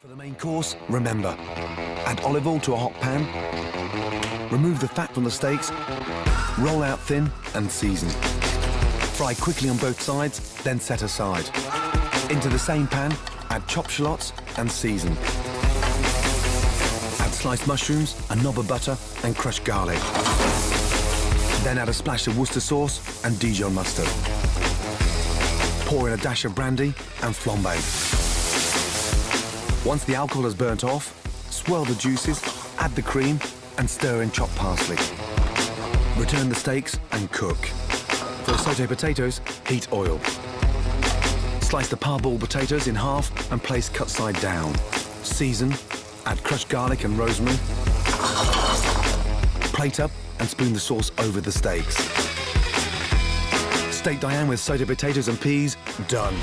For the main course, remember, add olive oil to a hot pan, remove the fat from the steaks, roll out thin and season. Fry quickly on both sides, then set aside. Into the same pan, add chopped shallots and season. Add sliced mushrooms, a knob of butter and crushed garlic. Then add a splash of Worcester sauce and Dijon mustard. Pour in a dash of brandy and flambe. Once the alcohol has burnt off, swirl the juices, add the cream and stir in chopped parsley. Return the steaks and cook. For sauté potatoes, heat oil. Slice the parboiled potatoes in half and place cut side down. Season, add crushed garlic and rosemary. Plate up and spoon the sauce over the steaks. Steak Diane with sauté potatoes and peas, done.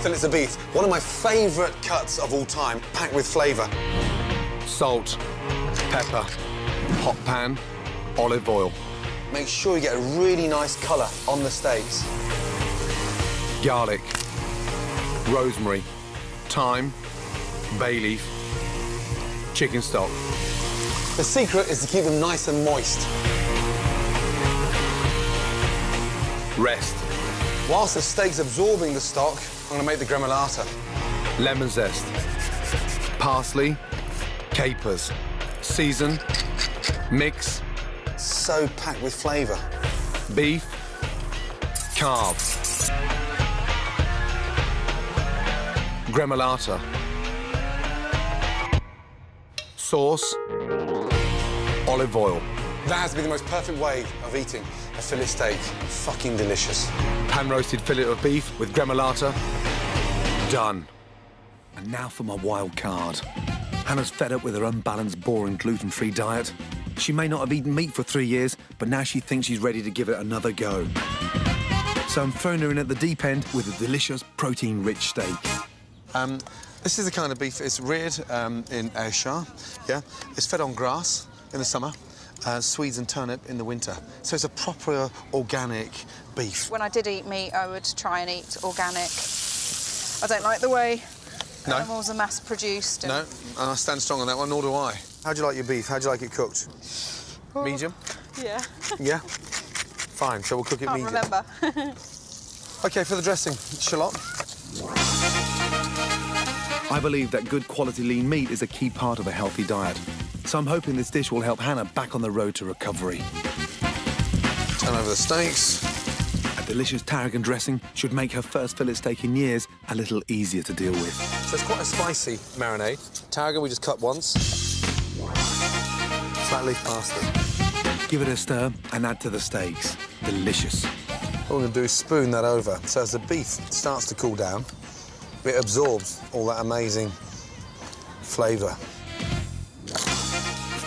Fillets of beef, one of my favourite cuts of all time, packed with flavour. Salt, pepper, hot pan, olive oil. Make sure you get a really nice colour on the steaks. Garlic, rosemary, thyme, bay leaf, chicken stock. The secret is to keep them nice and moist. Rest. Whilst the steak's absorbing the stock, I'm going to make the gremolata. Lemon zest, parsley, capers. Season, mix. So packed with flavour. Beef, carve. Gremolata. Sauce, olive oil. That has to be the most perfect way of eating a fillet steak. Fucking delicious. Pan-roasted fillet of beef with gremolata. Done. And now for my wild card. Hannah's fed up with her unbalanced, boring, gluten-free diet. She may not have eaten meat for 3 years, but now she thinks she's ready to give it another go. So I'm throwing her in at the deep end with a delicious, protein-rich steak. This is the kind of beef, it's reared in Ayrshire, yeah? It's fed on grass in the summer, swedes and turnip in the winter. So it's a proper organic beef. When I did eat meat, I would try and eat organic. I don't like the way animals are mass-produced. No, and I stand strong on that one, nor do I. How do you like your beef? How do you like it cooked? Medium? Yeah. Yeah? Fine, so we'll cook it medium. Remember. OK, for the dressing, shallot. I believe that good quality lean meat is a key part of a healthy diet. So I'm hoping this dish will help Hannah back on the road to recovery. Turn over the steaks. A delicious tarragon dressing should make her first fillet steak in years a little easier to deal with. So it's quite a spicy marinade. Tarragon we just cut once. Flat leaf parsley. Give it a stir and add to the steaks. Delicious. What we're going to do is spoon that over. So as the beef starts to cool down, it absorbs all that amazing flavour.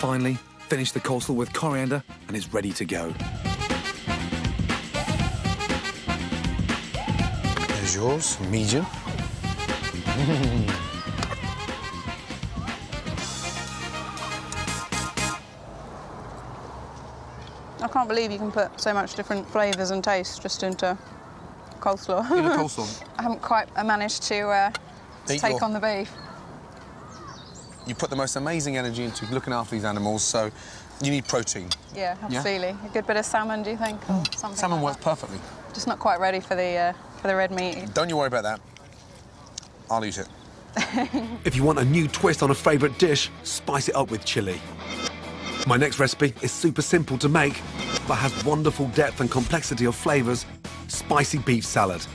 Finally, finish the coleslaw with coriander and it's ready to go. There's yours, medium. I can't believe you can put so much different flavours and tastes just into coleslaw. In a coleslaw. I haven't quite managed to take on the beef. You put the most amazing energy into looking after these animals, so you need protein. Yeah, absolutely. Yeah? A good bit of salmon, do you think? Or something salmon like works perfectly. Just not quite ready for the red meat. Don't you worry about that. I'll eat it. If you want a new twist on a favourite dish, spice it up with chilli. My next recipe is super simple to make, but has wonderful depth and complexity of flavours. Spicy beef salad.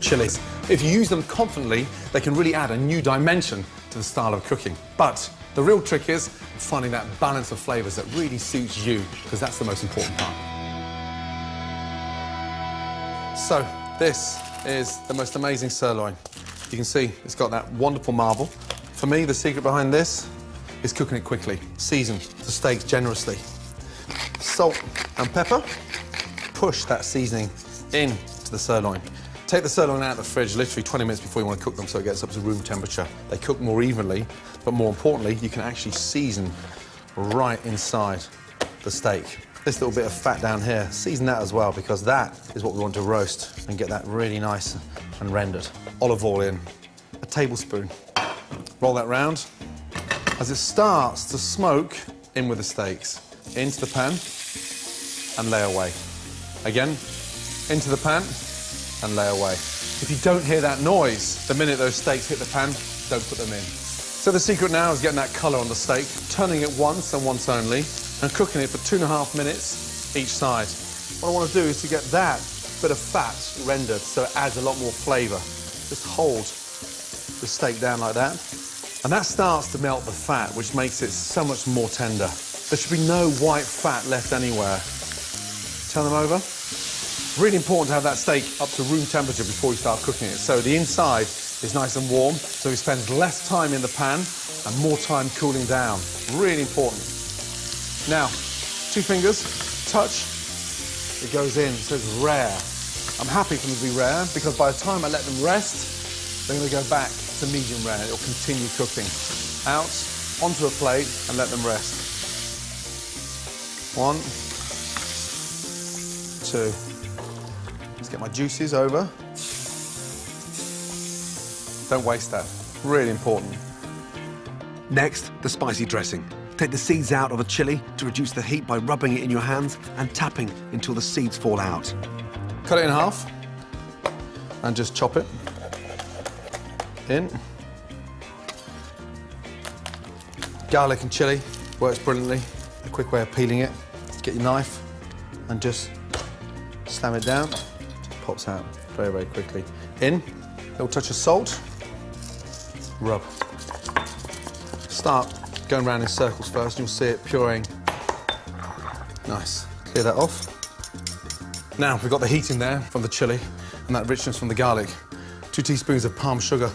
Chilies. If you use them confidently, they can really add a new dimension to the style of cooking. But the real trick is finding that balance of flavours that really suits you, because that's the most important part. So, this is the most amazing sirloin. You can see it's got that wonderful marble. For me, the secret behind this is cooking it quickly. Season the steaks generously. Salt and pepper. Push that seasoning into the sirloin. Take the sirloin out of the fridge literally 20 minutes before you want to cook them so it gets up to room temperature. They cook more evenly, but more importantly, you can actually season right inside the steak. This little bit of fat down here, season that as well, because that is what we want to roast and get that really nice and rendered. Olive oil in, a tablespoon. Roll that round. As it starts to smoke, in with the steaks. Into the pan and lay away. Again, into the pan and lay away. If you don't hear that noise the minute those steaks hit the pan, don't put them in. So the secret now is getting that colour on the steak, turning it once and once only, and cooking it for 2.5 minutes each side. What I want to do is to get that bit of fat rendered so it adds a lot more flavour. Just hold the steak down like that. And that starts to melt the fat, which makes it so much more tender. There should be no white fat left anywhere. Turn them over. Really important to have that steak up to room temperature before you start cooking it. So the inside is nice and warm, so it spends less time in the pan and more time cooling down. Really important. Now, 2 fingers, touch, it goes in, so it's rare. I'm happy for them to be rare because by the time I let them rest, they're going to go back to medium rare. It'll continue cooking. Out, onto a plate and let them rest. 1, 2. Let's get my juices over. Don't waste that. Really important. Next, the spicy dressing. Take the seeds out of a chili to reduce the heat by rubbing it in your hands and tapping until the seeds fall out. Cut it in half and just chop it in. Garlic and chili works brilliantly. A quick way of peeling it. Get your knife and just slam it down. It pops out very, very quickly. In, a little touch of salt. Rub. Start going around in circles first, and you'll see it pureeing. Nice. Clear that off. Now, we've got the heat in there from the chili and that richness from the garlic. 2 teaspoons of palm sugar.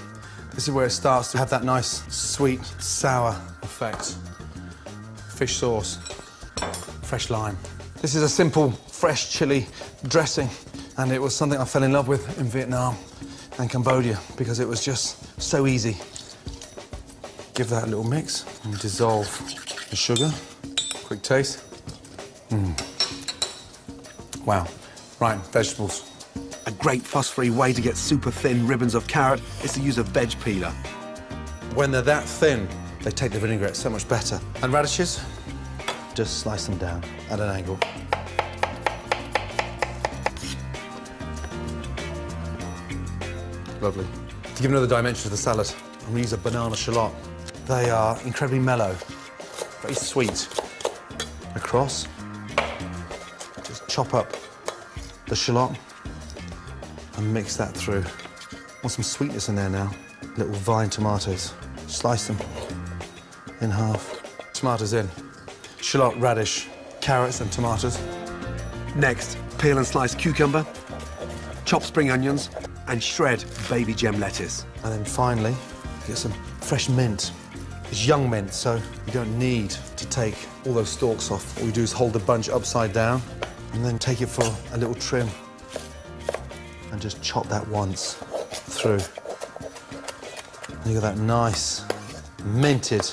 This is where it starts to have that nice, sweet, sour effect. Fish sauce, fresh lime. This is a simple, fresh chili dressing, and it was something I fell in love with in Vietnam and Cambodia because it was just so easy. Give that a little mix and dissolve the sugar. Quick taste. Wow. Right, vegetables. A great fuss-free way to get super thin ribbons of carrot is to use a veg peeler. When they're that thin, they take the vinaigrette so much better. And radishes, just slice them down at an angle. Lovely. To give another dimension to the salad, I'm going to use a banana shallot. They are incredibly mellow, very sweet. Across, just chop up the shallot and mix that through. Want some sweetness in there now. Little vine tomatoes. Slice them in half. Tomatoes in. Shallot, radish, carrots and tomatoes. Next, peel and slice cucumber, chop spring onions, and shred baby gem lettuce. And then finally, get some fresh mint. It's young mint, so you don't need to take all those stalks off. All you do is hold the bunch upside down and then take it for a little trim. And just chop that once through. And you got that nice minted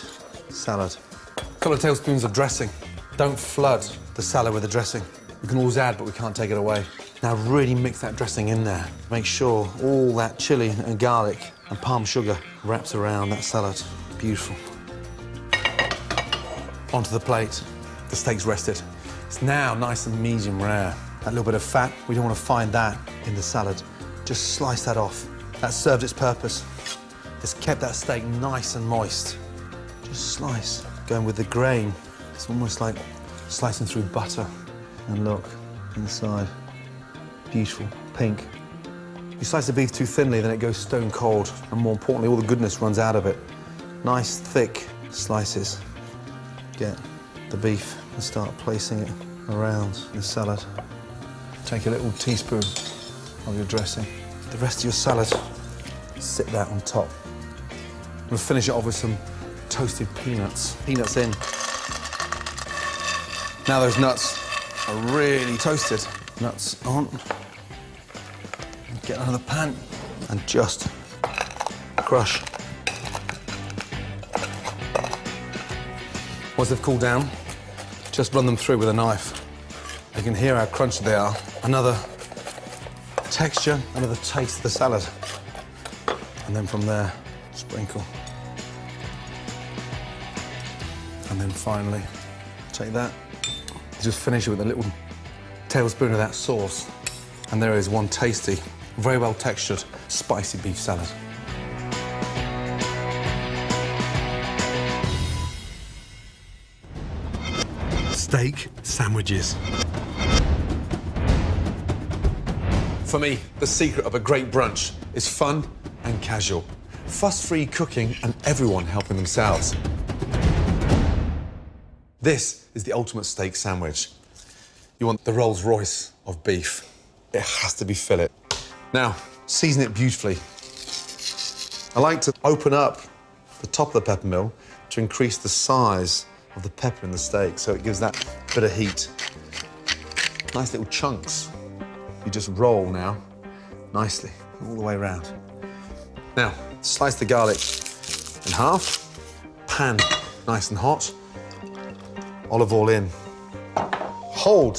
salad. A couple of tablespoons of dressing. Don't flood the salad with the dressing. We can always add, but we can't take it away. Now really mix that dressing in there. Make sure all that chili and garlic and palm sugar wraps around that salad. Beautiful. Onto the plate. The steak's rested. It's now nice and medium rare. That little bit of fat, we don't want to find that in the salad. Just slice that off. That served its purpose. It's kept that steak nice and moist. Just slice. Going with the grain. It's almost like slicing through butter. And look, inside. Beautiful, pink. If you slice the beef too thinly, then it goes stone cold. And more importantly, all the goodness runs out of it. Nice, thick slices. Get the beef and start placing it around the salad. Take a little teaspoon of your dressing. The rest of your salad, sit that on top. We'll finish it off with some toasted peanuts. Peanuts in. Now those nuts are really toasted. Nuts on. Get out of the pan and just crush. Once they've cooled down, just run them through with a knife. You can hear how crunchy they are. Another texture, another taste of the salad. And then from there, sprinkle And then finally, take that, just finish it with a little tablespoon of that sauce. And there is one tasty, very well textured, spicy beef salad. Steak sandwiches. For me, the secret of a great brunch is fun and casual. Fuss-free cooking and everyone helping themselves. This is the ultimate steak sandwich. You want the Rolls Royce of beef. It has to be fillet. Now, season it beautifully. I like to open up the top of the pepper mill to increase the size of the pepper in the steak, so it gives that bit of heat. Nice little chunks. You just roll now, nicely, all the way around. Now, slice the garlic in half. Pan nice and hot. Olive oil in. Hold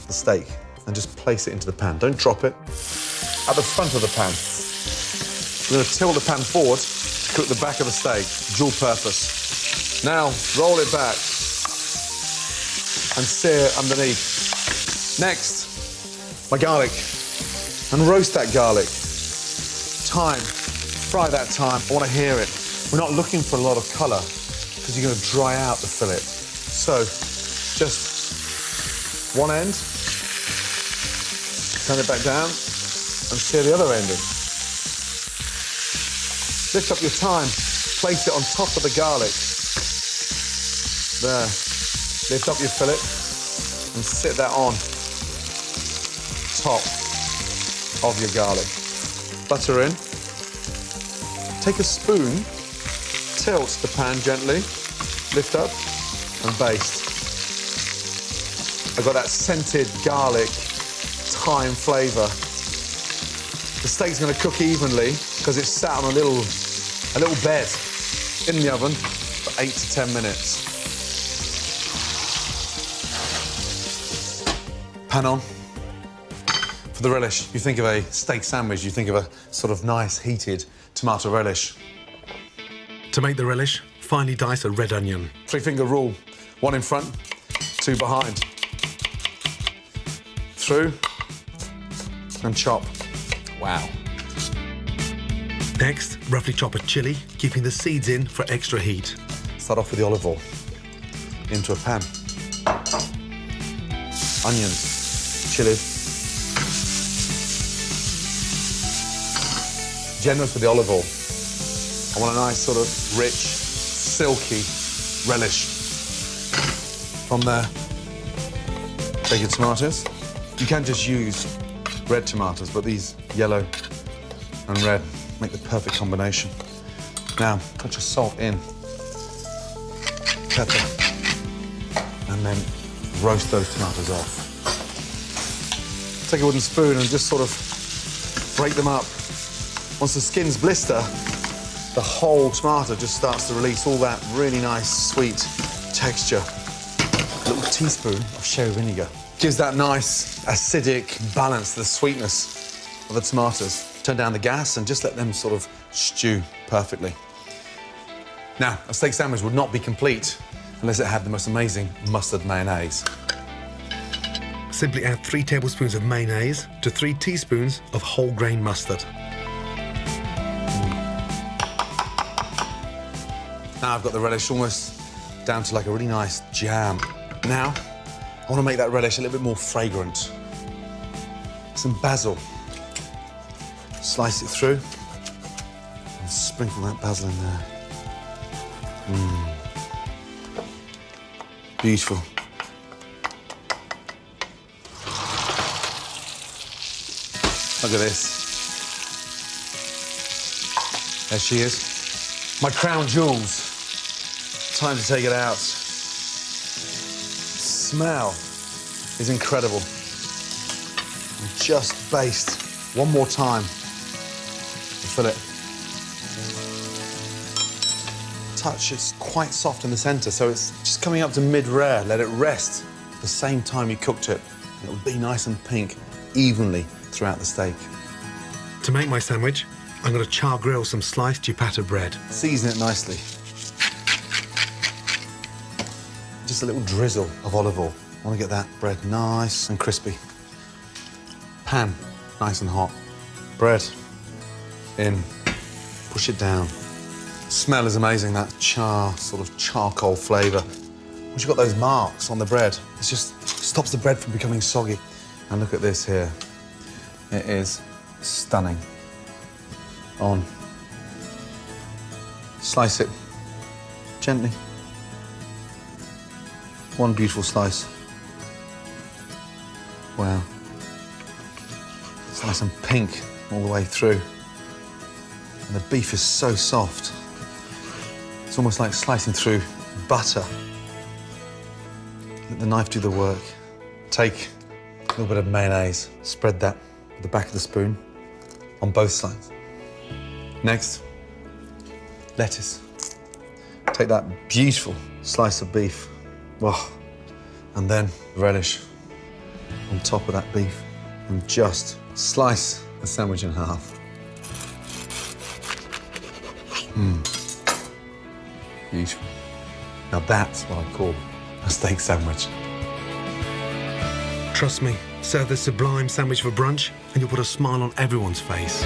the steak and just place it into the pan. Don't drop it. At the front of the pan. We're going to tilt the pan forward, cook the back of the steak, dual purpose. Now, roll it back and sear underneath. Next, my garlic. And roast that garlic. Thyme, fry that thyme. I want to hear it. We're not looking for a lot of colour because you're going to dry out the fillet. So, just one end, turn it back down, and sear the other end in. Lift up your thyme, place it on top of the garlic. There. Lift up your fillet and sit that on top of your garlic. Butter in. Take a spoon, tilt the pan gently, lift up and baste. I've got that scented garlic, thyme flavour. The steak's going to cook evenly because it's sat on a little bed in the oven for 8 to 10 minutes. Pan on. For the relish, you think of a steak sandwich, you think of a sort of nice heated tomato relish. To make the relish, finely dice a red onion. 3-finger rule. 1 in front, 2 behind. Through and chop. Wow. Next, roughly chop a chilli, keeping the seeds in for extra heat. Start off with the olive oil into a pan. Onions, chilli. Generous with the olive oil. I want a nice sort of rich, silky relish. From there, take your tomatoes. You can just use red tomatoes, but these yellow and red make the perfect combination. Now, put your salt in, pepper, and then roast those tomatoes off. Take a wooden spoon and just sort of break them up. Once the skins blister, the whole tomato just starts to release all that really nice, sweet texture. A little teaspoon of sherry vinegar gives that nice, acidic balance to the sweetness of the tomatoes. Turn down the gas and just let them sort of stew perfectly. Now, a steak sandwich would not be complete unless it had the most amazing mustard mayonnaise. Simply add 3 tablespoons of mayonnaise to 3 teaspoons of whole grain mustard. Now I've got the relish almost down to like a really nice jam. Now, I want to make that relish a little bit more fragrant. Some basil. Slice it through and sprinkle that basil in there. Beautiful. Look at this. There she is. My crown jewels. Time to take it out. Smell is incredible. And just baste one more time. Fill it. Touch, it's quite soft in the centre, so it's just coming up to mid-rare. Let it rest at the same time you cooked it. And it'll be nice and pink evenly throughout the steak. To make my sandwich, I'm going to char grill some sliced ciabatta bread. Season it nicely. just a little drizzle of olive oil. I want to get that bread nice and crispy. Pan nice and hot. Bread in. Push it down. Smell is amazing, that sort of charcoal flavour. Once you've got those marks on the bread, it just stops the bread from becoming soggy. And look at this here. It is stunning. On. Slice it gently. One beautiful slice. Wow. It's nice and pink all the way through. And the beef is so soft. It's almost like slicing through butter. Let the knife do the work. Take a little bit of mayonnaise, spread that with the back of the spoon on both sides. Next, lettuce. Take that beautiful slice of beef. Oh, and then relish on top of that beef. And just slice the sandwich in half. Beautiful. Now that's what I call a steak sandwich. Trust me, serve this sublime sandwich for brunch and you'll put a smile on everyone's face.